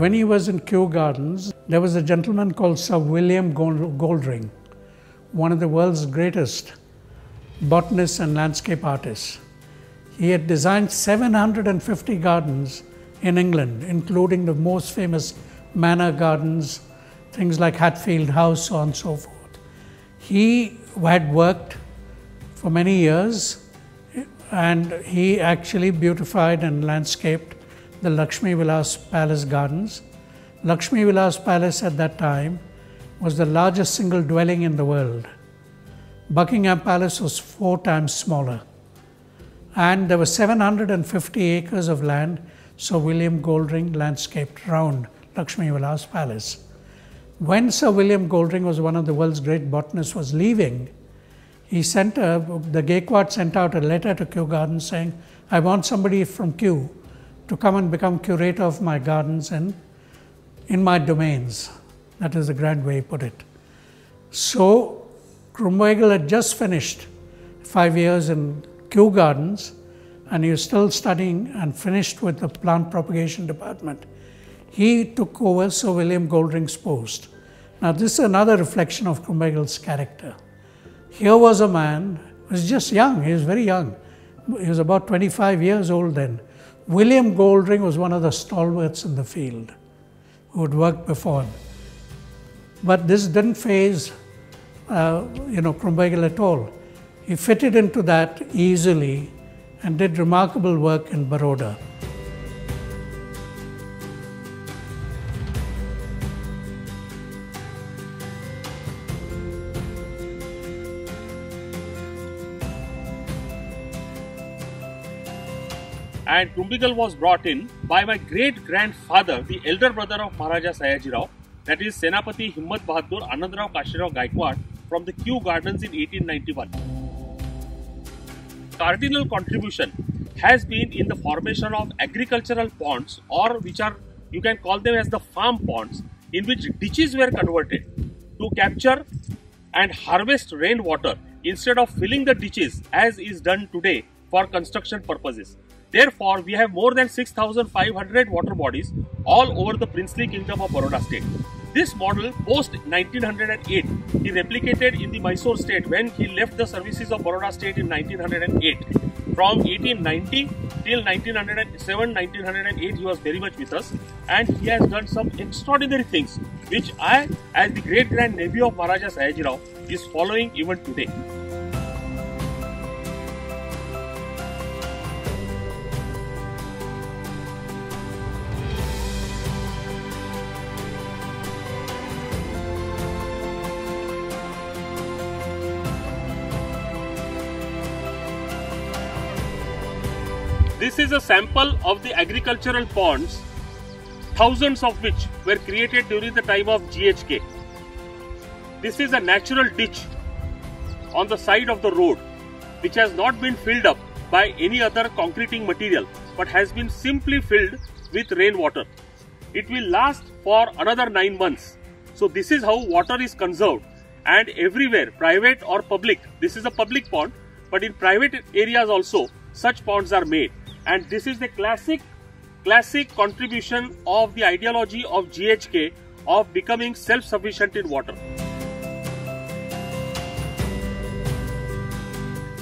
when he was in Kew Gardens, there was a gentleman called Sir William Goldring, one of the world's greatest botanists and landscape artists. He had designed 750 gardens in England, including the most famous manor gardens, things like Hatfield House, so on and so forth. He had worked for many years and he actually beautified and landscaped the Lakshmi Vilas Palace gardens. Lakshmi Vilas Palace at that time was the largest single dwelling in the world. Buckingham Palace was 4 times smaller. And there were 750 acres of land Sir William Goldring landscaped round Lakshmi Vilas Palace. When Sir William Goldring was one of the world's great botanists was leaving, the Gaikwad sent out a letter to Kew Gardens saying, I want somebody from Kew to come and become curator of my gardens and in my domains. That is the grand way he put it. So Krumbhagel had just finished 5 years in Kew Gardens and he was still studying and finished with the plant propagation department. He took over Sir William Goldring's post. Now this is another reflection of Krumbhagel's character. Here was a man who was just young, he was very young. He was about 25 years old then. William Goldring was one of the stalwarts in the field who had worked before him. But this didn't faze Krumbhagel at all. He fitted into that easily and did remarkable work in Baroda. And Krumbhagel was brought in by my great-grandfather, the elder brother of Maharaja Sayajirao, that is Senapati Himmat Bahadur Anandrao Kashirao Gaikwad from the Kew Gardens in 1891. Cardinal contribution has been in the formation of agricultural ponds, or which are, you can call them as the farm ponds, in which ditches were converted to capture and harvest rainwater instead of filling the ditches as is done today for construction purposes. Therefore, we have more than 6,500 water bodies all over the princely kingdom of Baroda state. This model, post 1908, he replicated in the Mysore state when he left the services of Baroda state in 1908. From 1890 till 1907-1908, he was very much with us, and he has done some extraordinary things, which I, as the great-grand nephew of Maharaja Sayajirao, is following even today. This is a sample of the agricultural ponds, thousands of which were created during the time of GHK. This is a natural ditch on the side of the road, which has not been filled up by any other concreting material, but has been simply filled with rainwater. It will last for another 9 months. So this is how water is conserved, and everywhere, private or public, this is a public pond, but in private areas also, such ponds are made. And this is the classic contribution of the ideology of GHK of becoming self-sufficient in water.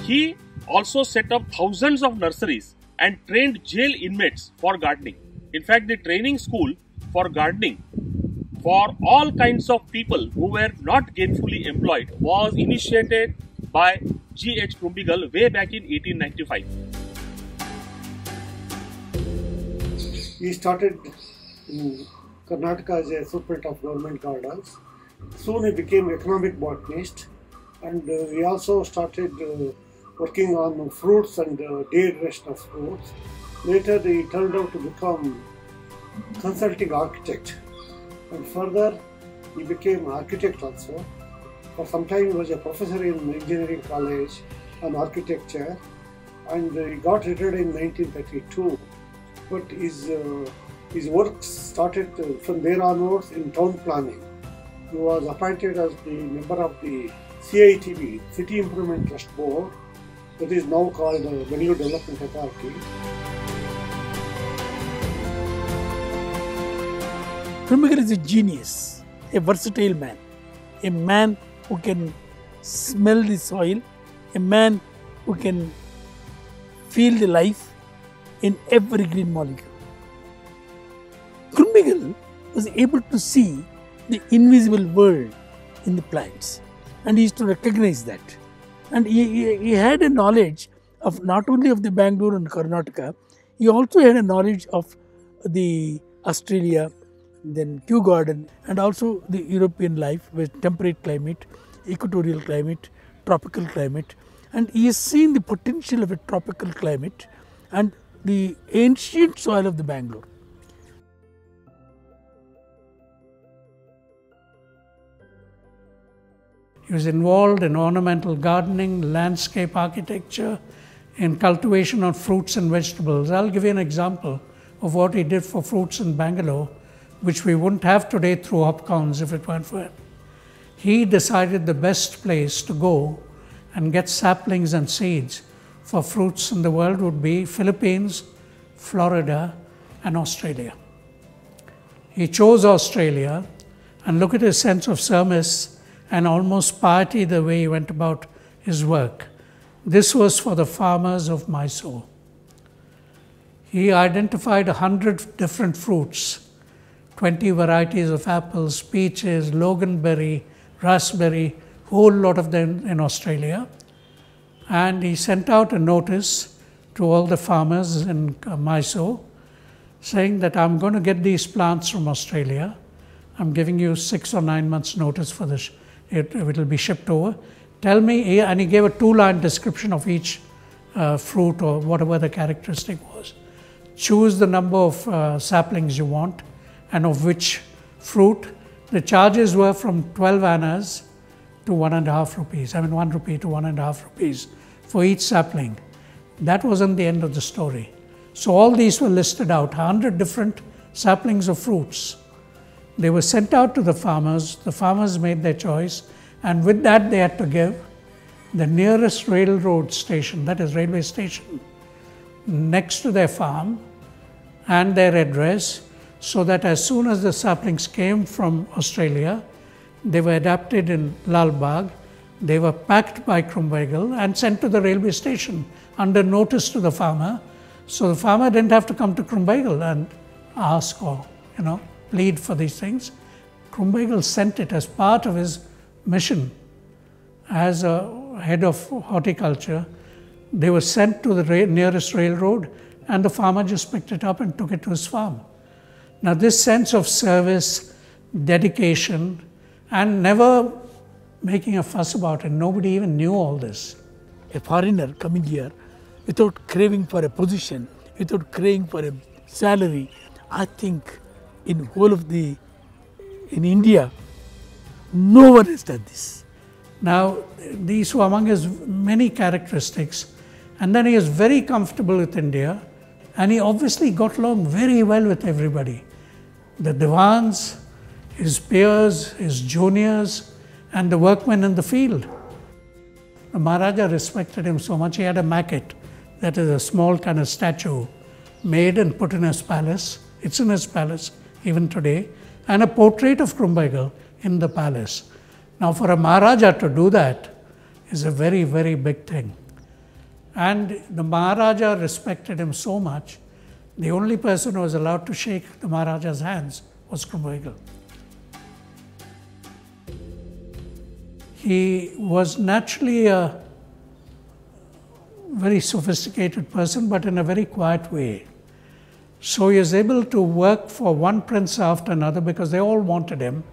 He also set up thousands of nurseries and trained jail inmates for gardening. In fact, the training school for gardening for all kinds of people who were not gainfully employed was initiated by G.H. Krumbhagel way back in 1895. He started in Karnataka as a superintendent of government gardens. Soon he became economic botanist, and he also started working on fruits and day rest of fruits. Later he turned out to become consulting architect, and further he became architect also. For some time he was a professor in engineering college on architecture, and he got retired in 1932. But his work started from there onwards in town planning. He was appointed as the member of the CITB, City Improvement Trust Board, that is now called Bengaluru Development Authority. Krumbigel is a genius, a versatile man, a man who can smell the soil, a man who can feel the life in every green molecule. Krumbigel was able to see the invisible world in the plants, and he used to recognize that. And he had a knowledge of not only of the Bangalore and Karnataka, he also had a knowledge of the Australia, then Kew Garden, and also the European life with temperate climate, equatorial climate, tropical climate. And he has seen the potential of a tropical climate and the ancient soil of the Bangalore. He was involved in ornamental gardening, landscape architecture, in cultivation of fruits and vegetables. I'll give you an example of what he did for fruits in Bangalore, which we wouldn't have today through Hopkins if it weren't for him. He decided the best place to go and get saplings and seeds for fruits in the world would be Philippines, Florida, and Australia. He chose Australia, and look at his sense of service and almost piety the way he went about his work. This was for the farmers of Mysore. He identified 100 different fruits, 20 varieties of apples, peaches, loganberry, raspberry, whole lot of them in Australia. And he sent out a notice to all the farmers in Mysore saying that I'm going to get these plants from Australia. I'm giving you 6 or 9 months notice for this. It will be shipped over. Tell me, and he gave a 2-line description of each fruit or whatever the characteristic was. Choose the number of saplings you want and of which fruit. The charges were from 12 annas to 1.5 rupees. I mean 1 rupee to 1.5 rupees for each sapling. That wasn't the end of the story. So all these were listed out, 100 different saplings of fruits. They were sent out to the farmers made their choice, and with that they had to give the nearest railroad station, that is railway station, next to their farm and their address, so that as soon as the saplings came from Australia, they were adapted in Lal Bagh, they were packed by Krumbigel and sent to the railway station under notice to the farmer. So the farmer didn't have to come to Krumbigel and ask or, plead for these things. Krumbigel sent it as part of his mission as a head of horticulture. They were sent to the nearest railroad, and the farmer just picked it up and took it to his farm. Now this sense of service, dedication, and never making a fuss about it, nobody even knew all this. A foreigner coming here without craving for a position, without craving for a salary, I think in India, no one has done this. Now, these were among his many characteristics. And then he is very comfortable with India, and he obviously got along very well with everybody. The Diwans, his peers, his juniors, and the workmen in the field. The Maharaja respected him so much, he had a maquette, that is a small kind of statue, made and put in his palace. It's in his palace even today, and a portrait of Krumbigel in the palace. Now for a Maharaja to do that is a very, very big thing. And the Maharaja respected him so much, the only person who was allowed to shake the Maharaja's hands was Krumbigel. He was naturally a very sophisticated person, but in a very quiet way. So he was able to work for one prince after another because they all wanted him,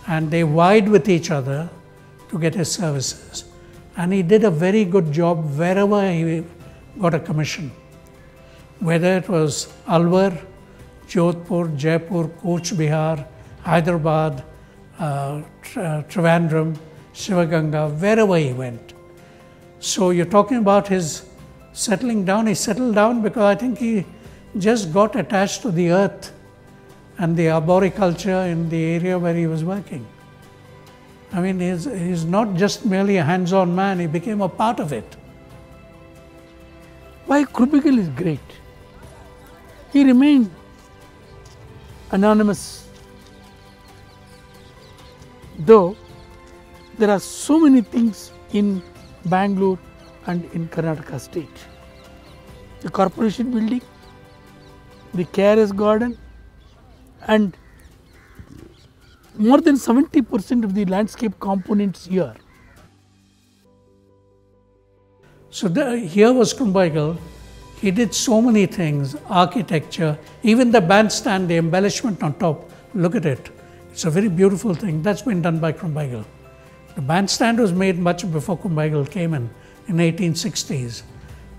and they vied with each other to get his services. And he did a very good job wherever he got a commission, whether it was Alwar, Jodhpur, Jaipur, Cooch Behar, Hyderabad, Trivandrum, Shivaganga, wherever he went. So you're talking about his settling down. He settled down because I think he just got attached to the earth and the arboriculture in the area where he was working. I mean, he's not just merely a hands-on man, he became a part of it. Why Krumbigel is great? He remained anonymous though there are so many things in Bangalore and in Karnataka state. The corporation building, the KRS garden, and more than 70% of the landscape components here. So here was Krumbaigal. He did so many things, architecture, even the bandstand, the embellishment on top, look at it. It's a very beautiful thing. That's been done by Krumbaigal. The bandstand was made much before Krumbaigal came in 1860s.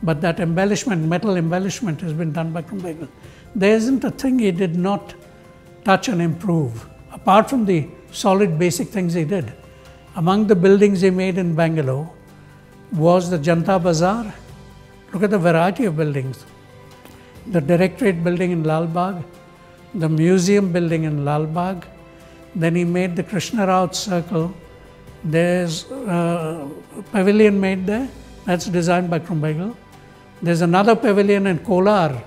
But that embellishment, metal embellishment, has been done by Krumbaigal. There isn't a thing he did not touch and improve, apart from the solid basic things he did. Among the buildings he made in Bangalore was the Janta Bazaar. Look at the variety of buildings. The Directorate building in Lal Bagh, the museum building in Lal Bagh. Then he made the Krishna Rao Circle. There's a pavilion made there, that's designed by Krumbaigal. There's another pavilion in Kolar,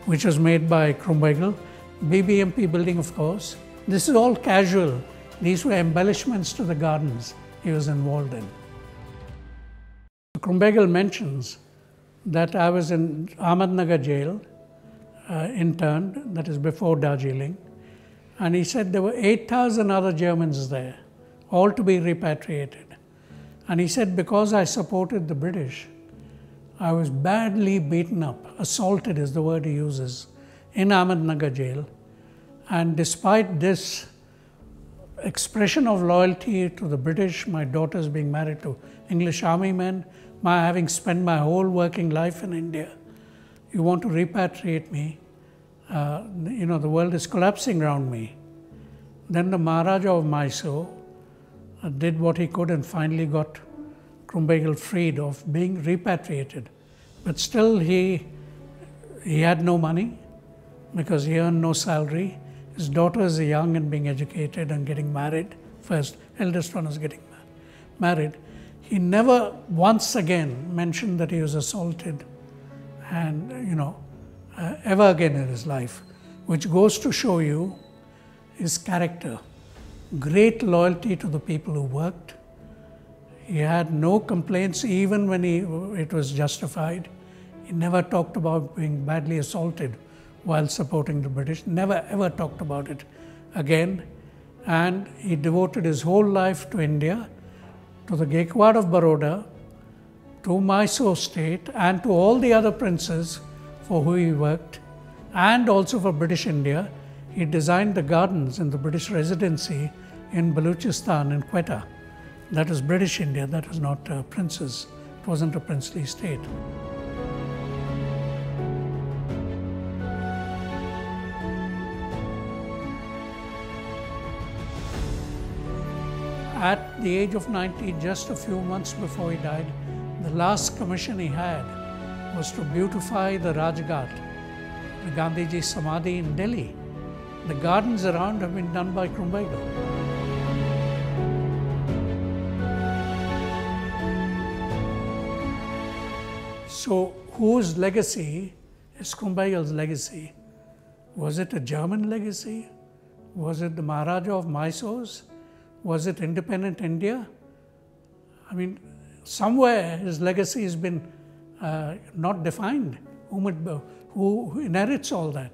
which was made by Krumbaigal. BBMP building, of course. This is all casual. These were embellishments to the gardens he was involved in. Krumbaigal mentions that I was in Ahmednagar jail, interned, that is before Darjeeling, and he said there were 8,000 other Germans there, all to be repatriated. And he said because I supported the British, I was badly beaten up, assaulted is the word he uses, in Ahmednagar jail. And despite this expression of loyalty to the British, my daughters being married to English army men, my having spent my whole working life in India, you want to repatriate me, the world is collapsing around me. Then the Maharaja of Mysore did what he could and finally got Krumbaigal freed of being repatriated. But still he had no money because he earned no salary. His daughters are young and being educated and getting married. First, eldest one was getting married. He never once again mentioned that he was assaulted and, ever again in his life, which goes to show you his character. Great loyalty to the people who worked. He had no complaints even when it was justified. He never talked about being badly assaulted while supporting the British, never ever talked about it again. And he devoted his whole life to India, to the Gaikwad of Baroda, to Mysore state, and to all the other princes for who he worked, and also for British India. He designed the gardens in the British Residency in Baluchistan in Quetta. That was British India, that was not princes. It wasn't a princely state. At the age of 90, just a few months before he died, the last commission he had was to beautify the Rajghat, the Gandhiji Samadhi in Delhi. The gardens around have been done by Krumbaigal. So, whose legacy is Krumbaigal's legacy? Was it a German legacy? Was it the Maharaja of Mysore's? Was it independent India? I mean, somewhere his legacy has been not defined. Who inherits all that?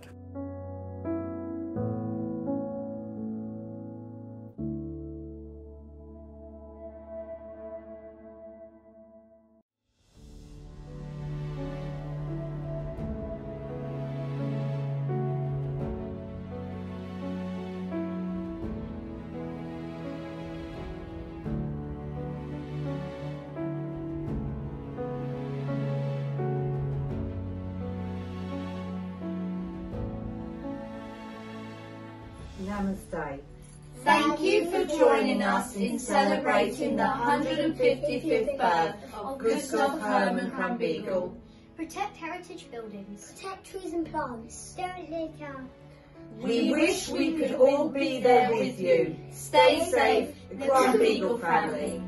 Namaste. Thank you for joining us in celebrating the 155th birth of Gustav Hermann Krumbaigal. Protect heritage buildings. Protect trees and plants. Don't live down. We wish we could all be there with you. Stay safe, the Krumbaigal family.